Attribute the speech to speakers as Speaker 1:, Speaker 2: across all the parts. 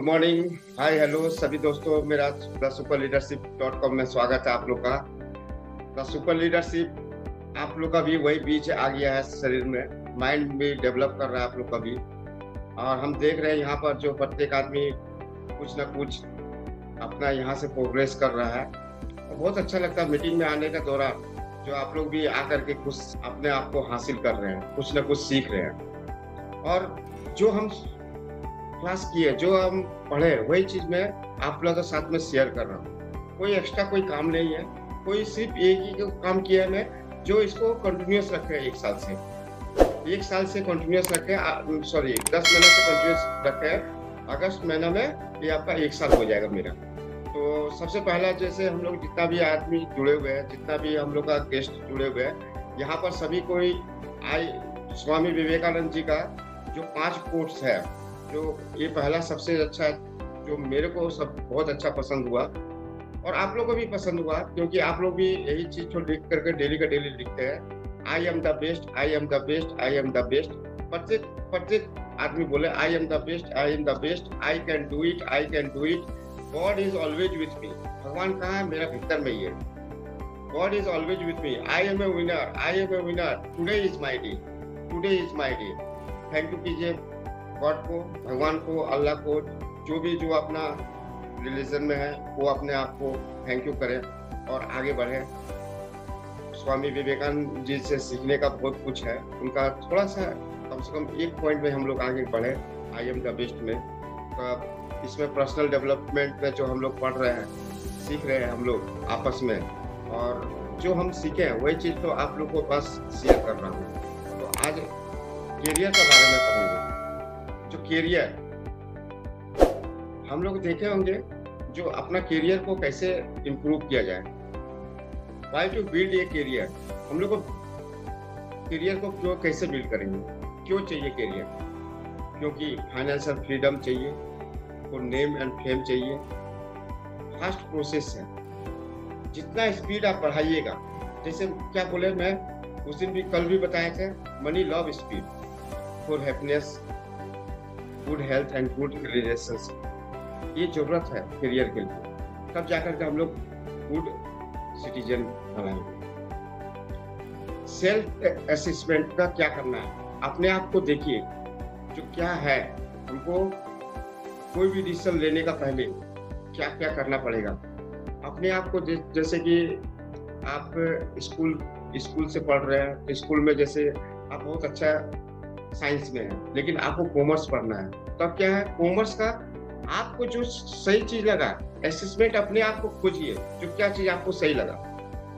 Speaker 1: Morning, hi hello सभी दोस्तों। मेरा द सुपर लीडरशिप .com में स्वागत है आप लोग का। द सुपर लीडरशिप आप लोग का भी वही बीच आ गया है, शरीर में माइंड भी डेवलप कर रहा है आप लोग का भी। और हम देख रहे हैं यहाँ पर जो प्रत्येक आदमी कुछ ना कुछ अपना यहाँ से प्रोग्रेस कर रहा है। और बहुत अच्छा लगता है मीटिंग में आने का दौरान, जो आप लोग भी आकर के कुछ अपने आप को हासिल कर रहे हैं, कुछ ना कुछ सीख रहे हैं। और जो हम क्लास की है, जो हम पढ़े, वही चीज मैं आप लोगों के साथ में शेयर कर रहा हूँ। कोई एक्स्ट्रा कोई काम नहीं है, कोई सिर्फ एक ही काम किया है मैं, जो इसको कंटिन्यूअस रखे 1 साल से कंटिन्यूअस रखे, सॉरी 10 महीने से कंटिन्यूअस रखे। अगस्त महीना में ये आपका 1 साल हो जाएगा मेरा। तो सबसे पहला, जैसे हम लोग जितना भी आदमी जुड़े हुए हैं, जितना भी हम लोग का गेस्ट जुड़े हुए हैं, यहाँ पर सभी कोई स्वामी विवेकानंद जी का जो 5 कोट्स है, जो ये पहला सबसे अच्छा है, जो मेरे को सब बहुत अच्छा पसंद हुआ और आप लोगों को भी पसंद हुआ, क्योंकि आप लोग भी यही चीज को लिख करके डेली का डेली लिखते हैं। I am the best, I am the best, I am the best. प्रत्येक आदमी बोले I am the best, I am the best, I can do it, I can do it. God is always with me. भगवान कहाँ है? मेरा भीतर में ही है। God is always with me. I am a winner, I am a winner. Today is my day, today is my day. Thank you कीजिए God को, भगवान को, अल्लाह को, जो अपना रिलीजन में है वो अपने आप को थैंक यू करें और आगे बढ़े। स्वामी विवेकानंद जी से सीखने का बहुत कुछ है। उनका थोड़ा सा कम से कम एक पॉइंट में हम लोग आगे बढ़े, आई एम द बेस्ट में। तो इसमें पर्सनल डेवलपमेंट में जो हम लोग पढ़ रहे हैं, सीख रहे हैं हम लोग आपस में, और जो हम सीखे हैं वही चीज़ तो आप लोग को बस शेयर कर रहा हूँ। तो आज कैरियर के बारे में पढ़ेंगे। जो कैरियर हम लोग देखे होंगे, जो अपना कैरियर को कैसे इम्प्रूव किया जाए, why to build a career. हम लोग को कैरियर को क्यों कैसे बिल्ड करेंगे, क्यों चाहिए कैरियर? क्योंकि फाइनेंशियल फ्रीडम चाहिए, को नेम एंड फेम चाहिए। फास्ट प्रोसेस है, जितना स्पीड आप बढ़ाइएगा, जैसे क्या बोले, मैं उस दिन भी कल भी बताए थे, money love speed for happiness, good health and good relationship. ये जरूरत है करियर के लिए, तब जाकर के हम लोग गुड सिटीजन बनाएंगे। सेल्फ असेसमेंट का क्या करना है, अपने आप को देखिए जो क्या है। हमको कोई भी डिसीजन लेने का पहले क्या क्या करना पड़ेगा, अपने आप को जैसे कि आप स्कूल से पढ़ रहे हैं, स्कूल में जैसे आप बहुत अच्छा साइंस में है, लेकिन आपको कॉमर्स पढ़ना है, तो अब क्या है, कॉमर्स का आपको जो सही चीज लगा, असेसमेंट अपने आप को खोजिए, जो क्या चीज आपको सही लगा,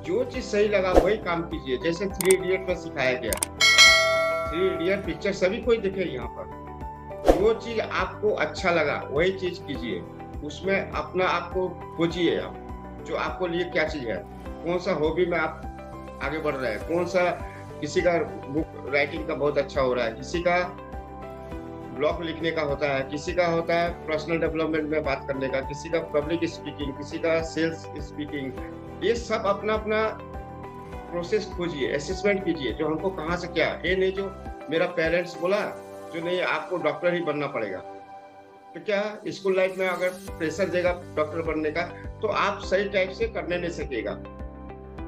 Speaker 1: जो चीज सही लगा वही काम कीजिए। जैसे 3 इडियट में सिखाया गया, 3 इडियट पिक्चर सभी कोई देखे यहाँ पर, जो चीज आपको अच्छा लगा वही चीज कीजिए, उसमें अपना आपको खोजिए, आप जो आपको लिए क्या चीज है, कौन सा हॉबी में आप आगे बढ़ रहे हैं, कौन सा, किसी का बुक राइटिंग का बहुत अच्छा हो रहा है, किसी का ब्लॉग लिखने का होता है, किसी का होता है पर्सनल डेवलपमेंट में बात करने का, किसी का पब्लिक स्पीकिंग, किसी का सेल्स स्पीकिंग। ये सब अपना अपना प्रोसेस खोजिए, असेसमेंट कीजिए, जो हमको कहाँ से क्या। ये नहीं जो मेरा पेरेंट्स बोला जो नहीं आपको डॉक्टर ही बनना पड़ेगा, तो क्या स्कूल लाइफ में अगर प्रेशर देगा डॉक्टर बनने का, तो आप सही टाइप से करने नहीं सकेगा,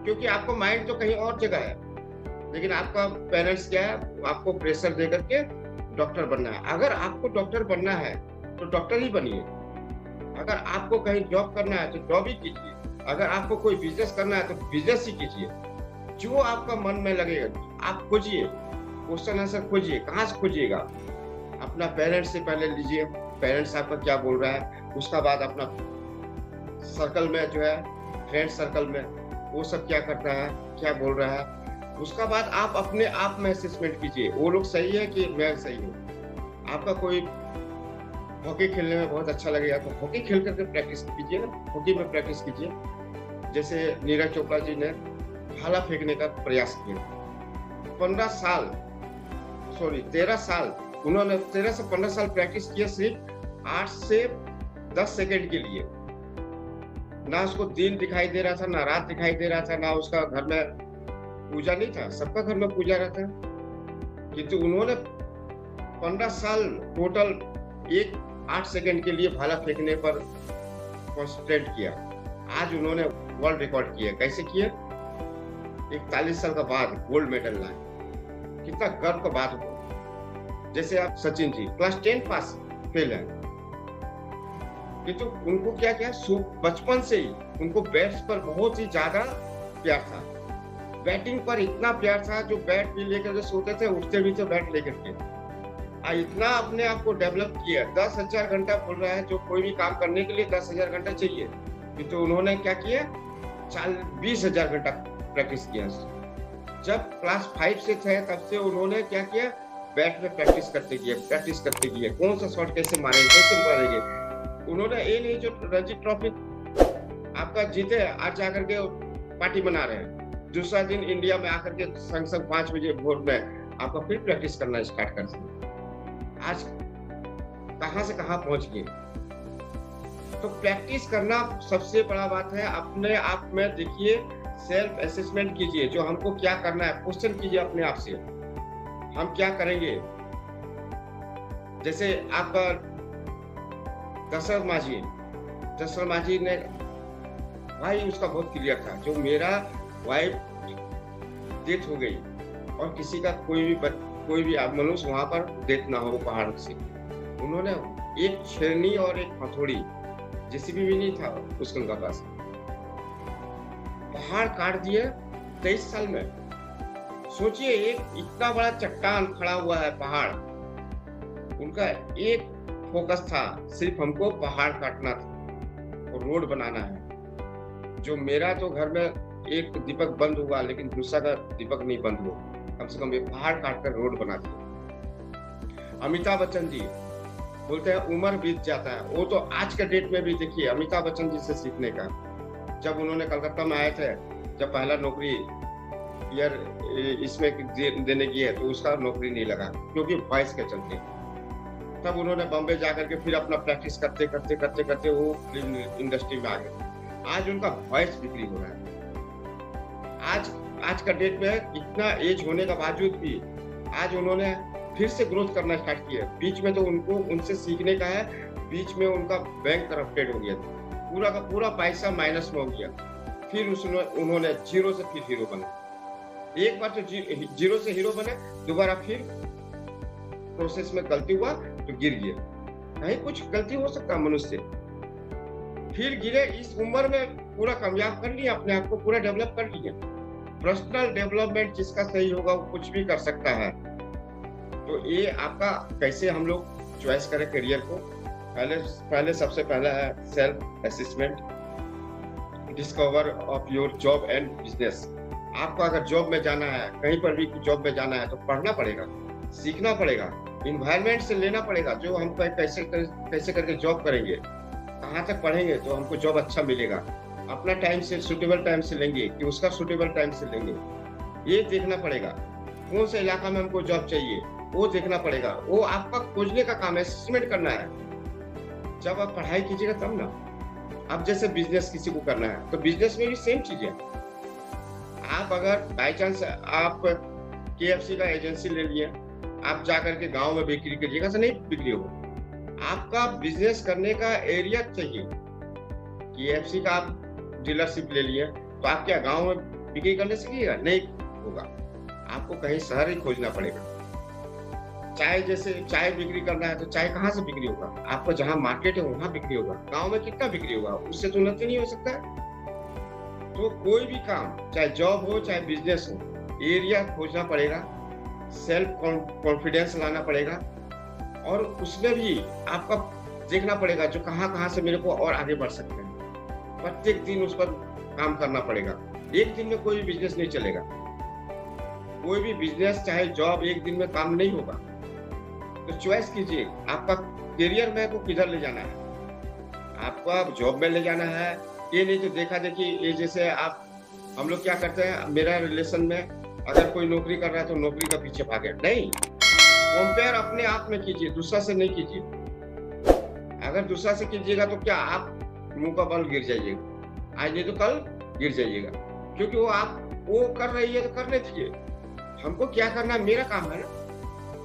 Speaker 1: क्योंकि आपको माइंड तो कहीं और जगह है। लेकिन आपका पेरेंट्स क्या है, आपको प्रेशर दे करके डॉक्टर बनना है। अगर आपको डॉक्टर बनना है तो डॉक्टर ही बनिए। अगर आपको कहीं जॉब करना है तो जॉब ही कीजिए। अगर आपको कोई बिजनेस करना है तो बिजनेस ही कीजिए। जो आपका मन में लगेगा आप खोजिए, क्वेश्चन आंसर खोजिए। कहाँ से खोजिएगा? अपना पेरेंट्स से पहले लीजिए, पेरेंट्स आपका क्या बोल रहा है, उसका बाद अपना सर्कल में जो है, फ्रेंड सर्कल में वो सब क्या करता है, क्या बोल रहा है, उसका बाद आप अपने आप में असेसमेंट कीजिए, वो लोग सही है कि मैं सही हूँ। आपका कोई हॉकी खेलने में बहुत अच्छा लगेगा तो हॉकी खेल करके प्रैक्टिस कीजिए ना, हॉकी में प्रैक्टिस कीजिए। जैसे नीरज चोपड़ा जी ने भाला फेंकने का प्रयास किया, 13 साल उन्होंने 13 से 15 साल प्रैक्टिस किया, सिर्फ 8 से 10 सेकंड के लिए। ना उसको दिन दिखाई दे रहा था, ना रात दिखाई दे रहा था, ना उसका घर में पूजा नहीं था, सबका घर में पूजा रहता है, किंतु उन्होंने 15 साल टोटल एक 8 सेकंड के लिए भाला फेंकने पर कॉन्सेंट्रेट किया। आज उन्होंने वर्ल्ड रिकॉर्ड किया। कैसे किया? 41 साल का बाद गोल्ड मेडल लाए। कितना गर्व का बात हो। जैसे आप Sachin ji class 10 pass fail है, किंतु उनको क्या क्या बचपन से ही उनको बैट्स पर बहुत ही ज्यादा प्यार था। बैटिंग पर इतना प्यार था, जो बैट भी लेकर सोते थे, उठते भी थे बैट लेकर के। इतना अपने आप को डेवलप किया। 10,000 घंटा बोल रहा है, जो कोई भी काम करने के लिए 10,000 घंटा चाहिए, किंतु उन्होंने क्या किया? 20,000 घंटा प्रैक्टिस किया। जब क्लास 5 से थे तब से उन्होंने क्या किया? बैट में प्रैक्टिस करते किए, कौन सा शॉट कैसे मारेंगे। उन्होंने ये नहीं जो रणजी ट्रॉफी आपका जीते, आज जाकर के पार्टी मना रहे हैं, दूसरा दिन इंडिया में आकर के संग 5 बजे भोर में आपका फिर प्रैक्टिस करना स्टार्ट कर सकते। आज कहां से कहां पहुंच गए। तो प्रैक्टिस करना सबसे बड़ा बात है। अपने आप में देखिए, सेल्फ असेसमेंट कीजिए, जो हमको क्या करना है, क्वेश्चन कीजिए अपने आप से, हम क्या करेंगे। जैसे आपका दशरथ मांझी ने भाई उसका बहुत क्लियर था, जो मेरा वाइफ डेथ हो गई और किसी का कोई भी मनुष्य वहां पर डेथ ना हो पहाड़ से, उन्होंने एक छेनी और एक हथौड़ी, जेसीबी भी नहीं था उसके उनका पास, पहाड़ काट दिए 23 साल में। सोचिए, एक इतना बड़ा चट्टान खड़ा हुआ है पहाड़, उनका एक फोकस था, सिर्फ हमको पहाड़ काटना था और रोड बनाना है। जो मेरा तो घर में एक दीपक बंद हुआ, लेकिन दूसरा का दीपक नहीं बंद हुआ। कम से कम ये पहाड़ काटकर रोड बना दिया। अमिताभ बच्चन जी बोलते हैं उम्र बीत जाता है, वो तो आज के डेट में भी देखिए अमिताभ बच्चन जी से सीखने का। जब उन्होंने कलकत्ता में आए थे, जब पहला नौकरी यार इसमें देने की है, तो उसका नौकरी नहीं लगा क्योंकि वॉइस के चलते। तब उन्होंने बॉम्बे जाकर के फिर अपना प्रैक्टिस करते वो फिल्म इंडस्ट्री में आ गए। आज उनका वॉइस बिक्री हो रहा है। आज का डेट में इतना एज होने का बावजूद भी आज उन्होंने फिर से ग्रोथ करना स्टार्ट किया। बीच में तो उनको उनसे सीखने का है, बीच में उनका बैंक करप्टेड हो गया, पूरा का पूरा पैसा माइनस में हो गया। फिर उन्होंने जीरो से फिर हीरो बने। एक बार तो जीरो से हीरो बने, दोबारा फिर प्रोसेस में गलती हुआ तो गिर गया। कहीं कुछ गलती हो सकता मनुष्य से, फिर गिरे। इस उम्र में पूरा कामयाब कर लिया, अपने आप को पूरा डेवलप कर लिया। पर्सनल डेवलपमेंट जिसका सही होगा वो कुछ भी कर सकता है। तो ये आपका कैसे हम लोग चॉइस करें करियर को। पहले सबसे पहला है self assessment, discover of your job and business. आपको अगर जॉब में जाना है, कहीं पर भी जॉब में जाना है, तो पढ़ना पड़ेगा, सीखना पड़ेगा, इन्वायरमेंट से लेना पड़ेगा। जो हम कैसे करके जॉब करेंगे, कहाँ तक पढ़ेंगे तो हमको जॉब अच्छा मिलेगा। अपना टाइम से सूटेबल टाइम से लेंगे कि उसका सूटेबल टाइम से लेंगे, ये देखना पड़ेगा। कौन से इलाका में हमको जॉब चाहिए वो देखना पड़ेगा। वो आपका खोजने का काम है, असेसमेंट करना है। जब आप पढ़ाई कीजिएगा तब ना। अब जैसे बिजनेस किसी को करना है तो बिजनेस में भी सेम चीज है। आप अगर बाई चांस आप KFC का एजेंसी ले लिए, आप जाकर के गांव में बिक्री करिएगा तो नहीं बिक्री होगा। आपका बिजनेस करने का एरिया चाहिए। KFC का आप डीलरशिप ले लिए तो आप क्या गांव में बिक्री करने सीखिएगा? नहीं होगा, आपको कहीं शहर ही खोजना पड़ेगा। चाय बिक्री करना है तो चाय कहाँ से बिक्री होगा? आपको जहाँ मार्केट है वहां बिक्री होगा। गांव में कितना बिक्री होगा? उससे तो उन्नति नहीं हो सकता है। तो कोई भी काम, चाहे जॉब हो चाहे बिजनेस हो, एरिया खोजना पड़ेगा, सेल्फ कॉन्फिडेंस लाना पड़ेगा, और उसमें भी आपका देखना पड़ेगा जो कहाँ से मेरे को और आगे बढ़ सकते हैं। प्रत्येक दिन उस पर काम करना पड़ेगा। एक दिन में कोई भी बिजनेस नहीं चलेगा। कोई भी बिजनेस चाहे जॉब एक दिन में काम नहीं होगा। तो चॉइस कीजिए, आपका करियर में को किधर ले जाना है। आपको आप जॉब में ले जाना है, ये नहीं तो देखा देखी। ये जैसे हम लोग क्या करते हैं, मेरा रिलेशन में अगर कोई नौकरी कर रहा है तो नौकरी का पीछे भागे। नहीं, कंपेयर अपने आप में कीजिए, दूसरा से नहीं कीजिए। अगर दूसरा से कीजिएगा तो क्या आप मुंह का बल गिर जाइएगा, आज नहीं तो कल गिर जाइएगा। क्योंकि वो कर रही है तो करने दीजिए। हमको क्या करना है, मेरा काम है ना।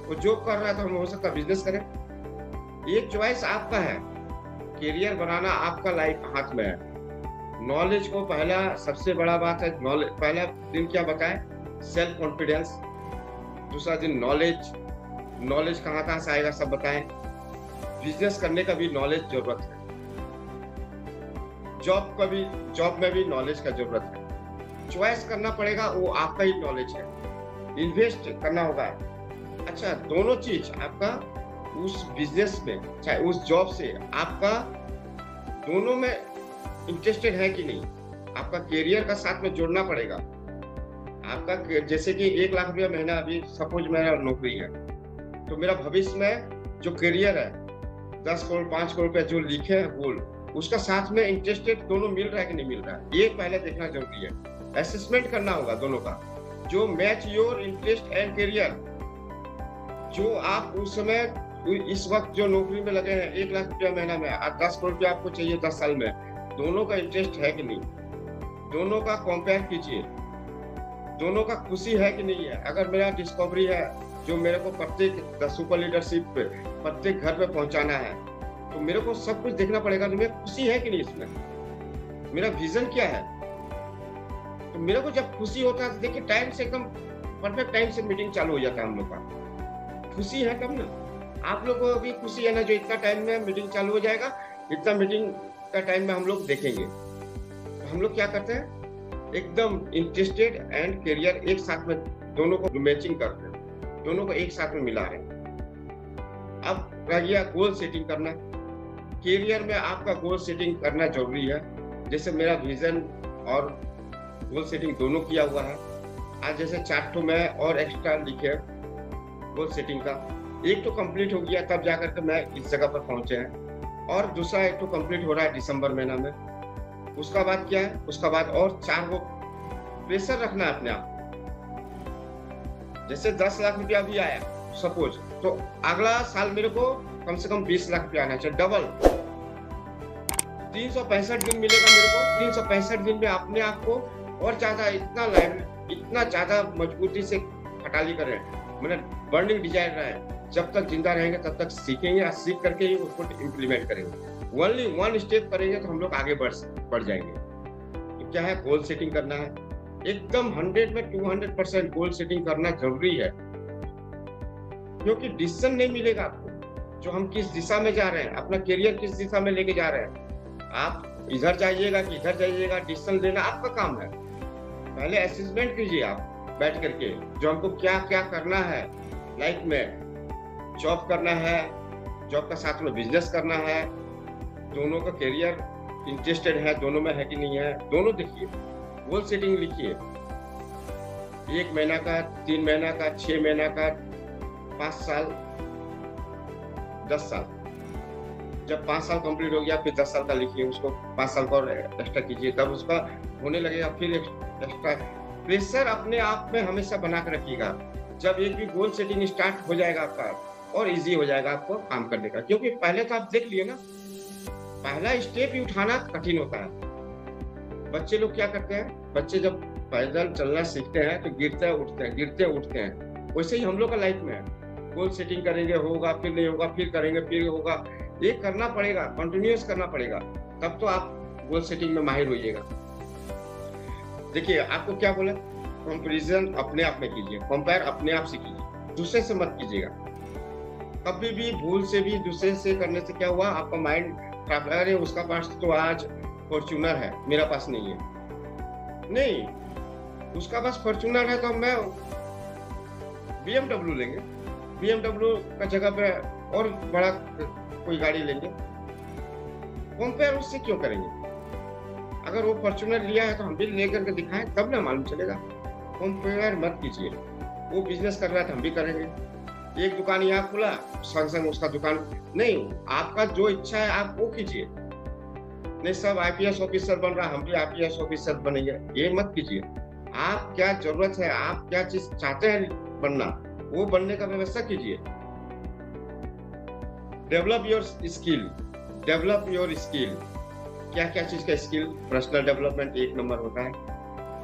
Speaker 1: वो जॉब कर रहा है तो हम हो सकता बिजनेस करें। ये चॉइस आपका है, करियर बनाना आपका लाइफ हाथ में है। नॉलेज को पहला सबसे बड़ा बात है, नॉलेज पहला दिन क्या बताए, सेल्फ कॉन्फिडेंस। दूसरा दिन नॉलेज, नॉलेज कहाँ से आएगा सब बताएं। बिजनेस करने का भी नॉलेज जरूरत है, जॉब में भी नॉलेज का जरूरत है। चॉइस करना पड़ेगा, वो आपका ही नॉलेज है। इन्वेस्ट करना होगा। अच्छा, दोनों चीज आपका उस बिजनेस में चाहे उस जॉब से आपका दोनों में इंटरेस्टेड है कि नहीं, आपका करियर का साथ में जोड़ना पड़ेगा। आपका जैसे कि 1 लाख रुपया महीना अभी सपोज मेरा नौकरी है, तो मेरा भविष्य में जो करियर है 10 करोड़ 5 करोड़ रुपया जो लिखे हैं गोल, उसका साथ में इंटरेस्टेड दोनों मिल रहा है कि नहीं मिल रहा है, ये पहले देखना जरूरी है। असेसमेंट करना होगा दोनों का, जो match your interest and career. जो आप उस समय इस वक्त जो नौकरी में लगे हैं 1 लाख रुपया महीना में, 10 करोड़ रुपया आपको चाहिए 10 साल में, दोनों का इंटरेस्ट है कि नहीं, दोनों का कंपेयर कीजिए, दोनों का खुशी है कि नहीं है। अगर मेरा डिस्कवरी है जो मेरे को प्रत्येक सुपर लीडरशिप पे प्रत्येक घर पे पहुंचाना है, तो मेरे को सब कुछ देखना पड़ेगा कि मेरी खुशी है कि नहीं इसमें, मेरा विजन क्या है। तो मेरे को जब खुशी होता है, देखिए टाइम से एकदम परफेक्ट टाइम से मीटिंग चालू हो जाता है हम लोग का। खुशी है तब ना, आप लोगों को भी खुशी है ना, जो इतना टाइम में मीटिंग चालू हो जाएगा, इतना मीटिंग का टाइम में हम लोग देखेंगे। तो हम लोग क्या करते हैं, एकदम इंटरेस्टेड एंड करियर एक साथ में दोनों को मैचिंग करते हैं, दोनों को एक साथ में मिला रहे हैं। अब रह गया गोल सेटिंग करना। करियर में आपका गोल सेटिंग करना जरूरी है। जैसे मेरा विजन और गोल सेटिंग दोनों किया हुआ है। आज जैसे 4 ठो मैं और एक्स्ट्रा लिखे गोल सेटिंग का, एक तो कंप्लीट हो गया, तब जाकर के मैं इस जगह पर पहुंचे हैं, और दूसरा एक तो कंप्लीट हो रहा है दिसंबर महीना में। उसका बाद क्या है, उसका बाद और 4 को प्रेशर रखना है अपने आप। जैसे 10 लाख रुपया भी आया सपोज, तो अगला साल मेरे को कम से कम 20 लाख रुपया आना चाहिए, डबल। 365 दिन मिलेगा मेरे को, 365 दिन में अपने आप को और ज्यादा इतना ज्यादा मजबूती से खटाली करें, मतलब बर्निंग डिजायर रहे। जब तक जिंदा रहेंगे तब तक सीखेंगे, और सीख करके ही उसको इम्प्लीमेंट करेंगे। ओनली 1 स्टेप करेंगे तो हम लोग आगे बढ़ जाएंगे। तो क्या है, गोल सेटिंग करना है, एकदम 100 में 200% गोल सेटिंग करना जरूरी है। क्योंकि डिसीजन नहीं मिलेगा आपको, जो हम किस दिशा में जा रहे हैं, अपना करियर किस दिशा में लेके जा रहे हैं। आप इधर जाइएगा कि इधर जाइएगा, डिसीजन लेना आपका काम है। पहले असेसमेंट कीजिए आप बैठ करके, जो हमको क्या क्या करना है लाइफ में। जॉब करना है, जॉब का साथ में बिजनेस करना है, दोनों का करियर इंटरेस्टेड है, दोनों में है कि नहीं है, दोनों देखिए। गोल सेटिंग लिखिए, 1 महीना का, 3 महीना का, 6 महीना का, 5 साल, 10 साल। जब 5 साल कंप्लीट हो गया, फिर 10 साल का लिखिए, उसको 5 साल का और एक्स्ट्रा कीजिए, तब उसका होने लगेगा फिर एक्स्ट्रा। प्रेशर अपने आप में हमेशा बना कर रखिएगा। जब एक भी गोल सेटिंग स्टार्ट हो जाएगा आपका, और इजी हो जाएगा आपको काम करने का। क्योंकि पहले तो आप देख लिए ना, पहला स्टेप ही उठाना कठिन होता है। बच्चे लोग क्या करते हैं, बच्चे जब पैदल चलना सीखते हैं तो गिरते उठते हैं, गिरते उठते हैं। वैसे ही हम लोग का लाइफ में है, गोल सेटिंग करेंगे, होगा, फिर नहीं होगा, फिर करेंगे, फिर होगा। ये करना पड़ेगा, कंटिन्यूअस करना पड़ेगा, तब तो आप गोल सेटिंग में माहिर होइएगा। देखिए आपको क्या बोला, कंपैरिजन अपने आप में कीजिए, कंपेयर अपने आप से कीजिए, दूसरे से मत कीजिएगा। कभी भी भूल से भी दूसरे से करने से क्या हुआ, आपका माइंड खराब। अरे उसका पास तो आज फॉर्च्यूनर है, मेरा पास नहीं है। नहीं, उसका पास फॉर्च्यूनर है तो मैं BMW लेंगे, BMW का जगह पे और बड़ा कोई गाड़ी लेंगे। कंपेयर उससे क्यों करेंगे? अगर वो फॉर्च्यूनर लिया है तो हम भी लेकर के दिखाएं, तब ना मालूम चलेगा। कंपेयर मत कीजिए। वो बिजनेस कर रहा है तो हम भी करेंगे। एक दुकान यहाँ खुला, संग संग उसका दुकान नहीं। आपका जो इच्छा है आप वो कीजिए। नहीं सब IPS ऑफिसर बन रहा, हम भी IPS ऑफिसर बनेंगे, ये मत कीजिए। आप क्या जरूरत है, आप क्या चीज चाहते हैं बनना, वो बनने का व्यवस्था कीजिए। Develop your skill, develop your skill. क्या क्या चीज का स्किल, पर्सनल डेवलपमेंट 1 नंबर होता है,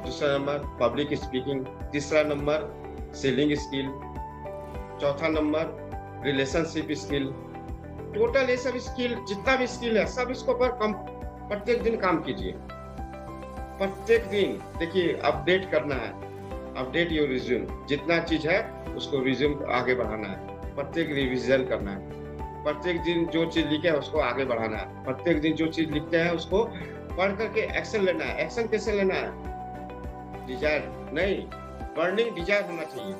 Speaker 1: दूसरा नंबर पब्लिक स्पीकिंग, तीसरा नंबर सेलिंग स्किल, चौथा नंबर रिलेशनशिप स्किल, टोटल ये सब स्किल, जितना भी स्किल है सब इसको पर कम प्रत्येक दिन काम कीजिए। प्रत्येक दिन देखिए अपडेट करना है, अपडेट योर रिज्यूम, जितना चीज है उसको रिज्यूम आगे बढ़ाना है, प्रत्येक रिवीजन करना है, प्रत्येक दिन जो चीज लिखे है उसको आगे बढ़ाना है, प्रत्येक दिन जो चीज लिखते हैं उसको पढ़ करके एक्शन लेना है। एक्शन कैसे लेना है? डिजायर नहीं, बर्निंग डिजायर होना चाहिए।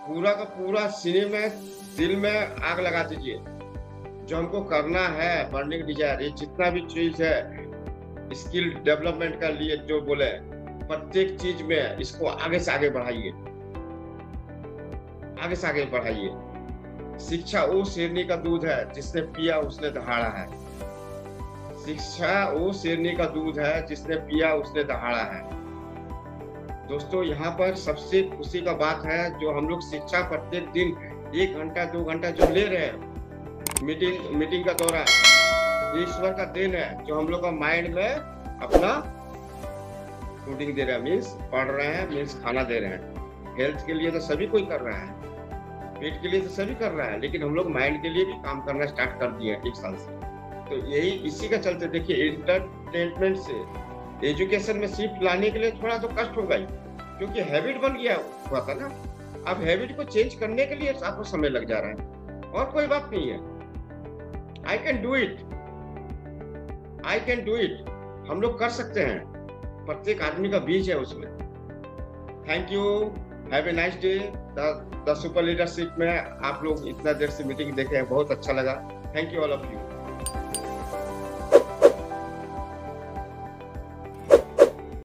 Speaker 1: पूरा का पूरा सीने में, दिल में आग लगा दीजिए, जो हमको करना है, बर्निंग डिजायर। ये जितना भी चीज है स्किल डेवलपमेंट का लिए जो बोले, प्रत्येक चीज में इसको आगे से आगे बढ़ाइए, आगे से आगे बढ़ाइए। शिक्षा वो शेरनी का दूध है जिसने पिया उसने दहाड़ा है। शिक्षा वो शेरनी का दूध है जिसने पिया उसने दहाड़ा है। दोस्तों यहाँ पर सबसे खुशी का बात है, जो हम लोग शिक्षा प्रत्येक दिन 1 घंटा 2 घंटा जो ले रहे हैं, मीटिंग का दौरान, ईश्वर का देन है, जो हम लोग का माइंड में अपना फूडिंग दे रहे हैं, मीन्स पढ़ रहे हैं, मीन्स खाना दे रहे हैं। हेल्थ के लिए तो सभी कोई कर रहा है, पेट के लिए तो सभी कर रहा है, लेकिन हम लोग माइंड के लिए भी काम करना स्टार्ट कर दिए 1 साल से। तो यही इसी का चलते देखिए एंटरटेनमेंट से एजुकेशन में शिफ्ट लाने के लिए थोड़ा तो कष्ट होगा ही, क्योंकि हैबिट बन गया हुआ था ना। अब हैबिट को चेंज करने के लिए आपको समय लग जा रहा है, और कोई बात नहीं है। आई can do it, I can do it, हम लोग कर सकते हैं। प्रत्येक आदमी का बीज है उसमें। Thank you, have a nice day. The super leadership में आप लोग इतना देर से मीटिंग देखे हैं, बहुत अच्छा लगा। Thank you all of you.